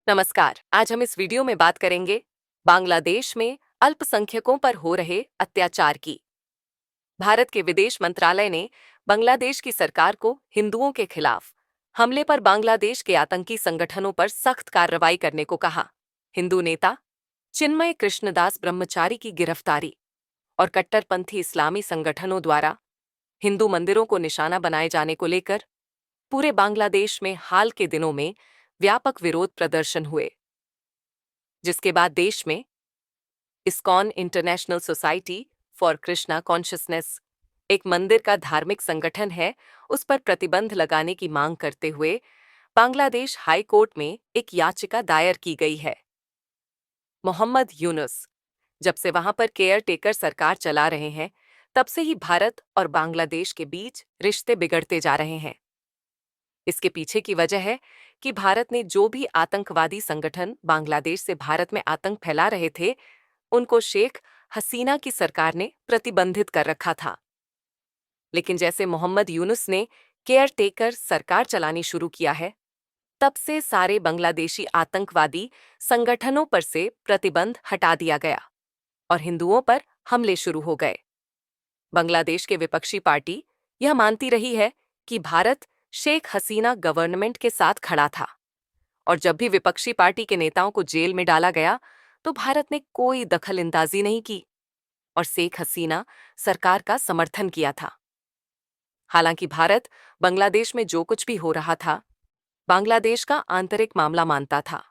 नमस्कार। आज हम इस वीडियो में बात करेंगे बांग्लादेश में अल्पसंख्यकों पर हो रहे अत्याचार की। भारत के विदेश मंत्रालय ने बांग्लादेश की सरकार को हिंदुओं के खिलाफ हमले पर बांग्लादेश के आतंकी संगठनों पर सख्त कार्रवाई करने को कहा। हिंदू नेता चिन्मय कृष्णदास ब्रह्मचारी की गिरफ्तारी और कट्टरपंथी इस्लामी संगठनों द्वारा हिंदू मंदिरों को निशाना बनाए जाने को लेकर पूरे बांग्लादेश में हाल के दिनों में व्यापक विरोध प्रदर्शन हुए, जिसके बाद देश में ISKCON international society for Krishna consciousness, एक मंदिर का धार्मिक संगठन है, उस पर प्रतिबंध लगाने की मांग करते हुए बांग्लादेश हाई कोर्ट में एक याचिका दायर की गई है। मोहम्मद यूनुस जब से वहां पर केयर टेकर सरकार चला रहे हैं, तब से ही भारत और बांग्लादेश के बीच रिश्ते बिगड़ते जा रहे हैं। इसके पीछे की वजह है कि भारत ने जो भी आतंकवादी संगठन बांग्लादेश से भारत में आतंक फैला रहे थे, उनको शेख हसीना की सरकार ने प्रतिबंधित कर रखा था। लेकिन जैसे मोहम्मद यूनुस ने केयर टेकर सरकार चलानी शुरू किया है, तब से सारे बांग्लादेशी आतंकवादी संगठनों पर से प्रतिबंध हटा दिया गया और हिंदुओं पर हमले शुरू हो गए। बांग्लादेश के विपक्षी पार्टी यह मानती रही है कि भारत शेख हसीना गवर्नमेंट के साथ खड़ा था, और जब भी विपक्षी पार्टी के नेताओं को जेल में डाला गया तो भारत ने कोई दखलंदाजी नहीं की और शेख हसीना सरकार का समर्थन किया था। हालांकि भारत बांग्लादेश में जो कुछ भी हो रहा था, बांग्लादेश का आंतरिक मामला मानता था,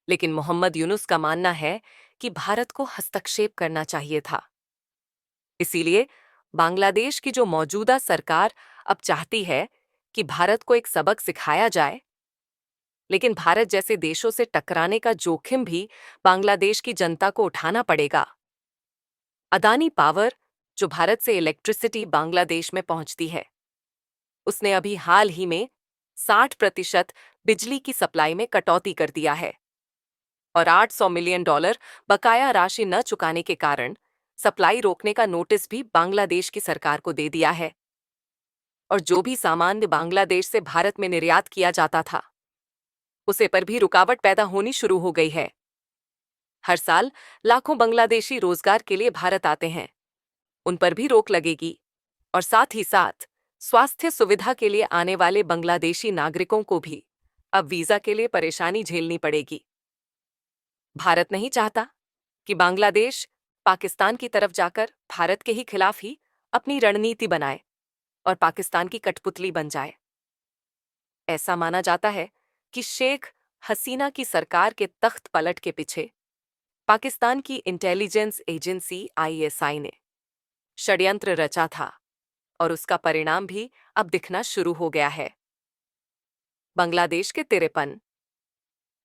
लेकिन मोहम्मद यूनुस का मानना है कि भारत को हस्तक्षेप करना चाहिए था। इसीलिए बांग्लादेश की जो मौजूदा सरकार अब चाहती है कि भारत को एक सबक सिखाया जाए, लेकिन भारत जैसे देशों से टकराने का जोखिम भी बांग्लादेश की जनता को उठाना पड़ेगा। अदानी पावर, जो भारत से इलेक्ट्रिसिटी बांग्लादेश में पहुंचती है, उसने अभी हाल ही में 60% बिजली की सप्लाई में कटौती कर दिया है और $800 मिलियन बकाया राशि न चुकाने के कारण सप्लाई रोकने का नोटिस भी बांग्लादेश की सरकार को दे दिया है। और जो भी सामान बांग्लादेश से भारत में निर्यात किया जाता था, उसे पर भी रुकावट पैदा होनी शुरू हो गई है। हर साल लाखों बांग्लादेशी रोजगार के लिए भारत आते हैं, उन पर भी रोक लगेगी और साथ ही साथ स्वास्थ्य सुविधा के लिए आने वाले बांग्लादेशी नागरिकों को भी अब वीजा के लिए परेशानी झेलनी पड़ेगी। भारत नहीं चाहता कि बांग्लादेश पाकिस्तान की तरफ जाकर भारत के ही खिलाफ ही अपनी रणनीति बनाए और पाकिस्तान की कठपुतली बन जाए। ऐसा माना जाता है कि शेख हसीना की सरकार के तख्त पलट के पीछे पाकिस्तान की इंटेलिजेंस एजेंसी आईएसआई ने षड्यंत्र रचा था और उसका परिणाम भी अब दिखना शुरू हो गया है। बांग्लादेश के 53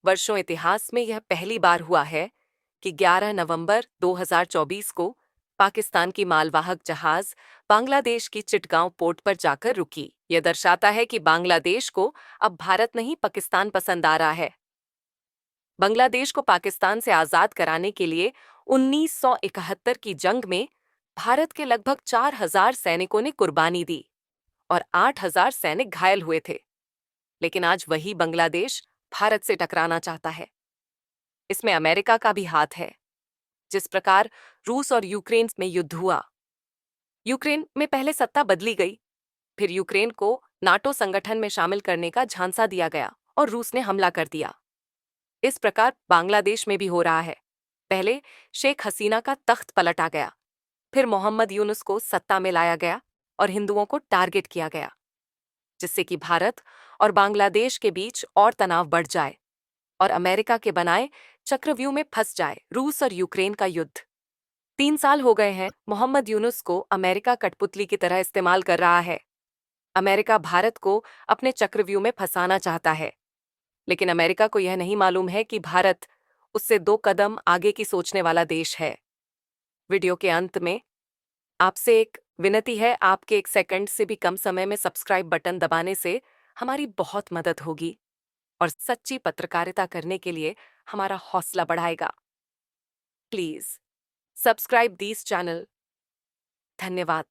वर्षों इतिहास में यह पहली बार हुआ है कि 11 नवंबर 2024 को पाकिस्तान की मालवाहक जहाज बांग्लादेश की चिटगांव पोर्ट पर जाकर रुकी। यह दर्शाता है कि बांग्लादेश को अब भारत नहीं पाकिस्तान पसंद आ रहा है। बांग्लादेश को पाकिस्तान से आजाद कराने के लिए 1971 की जंग में भारत के लगभग 4000 सैनिकों ने कुर्बानी दी और 8000 सैनिक घायल हुए थे। लेकिन आज वही बांग्लादेश भारत से टकराना चाहता है। इसमें अमेरिका का भी हाथ है। जिस प्रकार रूस और यूक्रेन में युद्ध हुआ, यूक्रेन में पहले सत्ता बदली गई, फिर यूक्रेन को नाटो संगठन में शामिल करने का झांसा दिया गया और रूस ने हमला कर दिया। इस प्रकार बांग्लादेश में भी हो रहा है। पहले शेख हसीना का तख्त पलटा गया, फिर मोहम्मद यूनुस को सत्ता में लाया गया और हिंदुओं को टारगेट किया गया, जिससे कि भारत और बांग्लादेश के बीच और तनाव बढ़ जाए और अमेरिका के बनाए चक्रव्यूह में फंस जाए रूस और यूक्रेन का युद्ध। 3 साल हो गए हैं मोहम्मद यूनुस को अमेरिका कठपुतली की तरह इस्तेमाल कर रहा है। अमेरिका भारत को अपने चक्रव्यूह में फंसाना चाहता है, लेकिन अमेरिका को यह नहीं मालूम है कि भारत उससे 2 कदम आगे की सोचने वाला देश है। वीडियो के अंत में आपसे एक विनती है, आपके 1 सेकंड से भी कम समय में सब्सक्राइब बटन दबाने से हमारी बहुत मदद होगी और सच्ची पत्रकारिता करने के लिए हमारा हौसला बढ़ाएगा। Please subscribe this channel. धन्यवाद।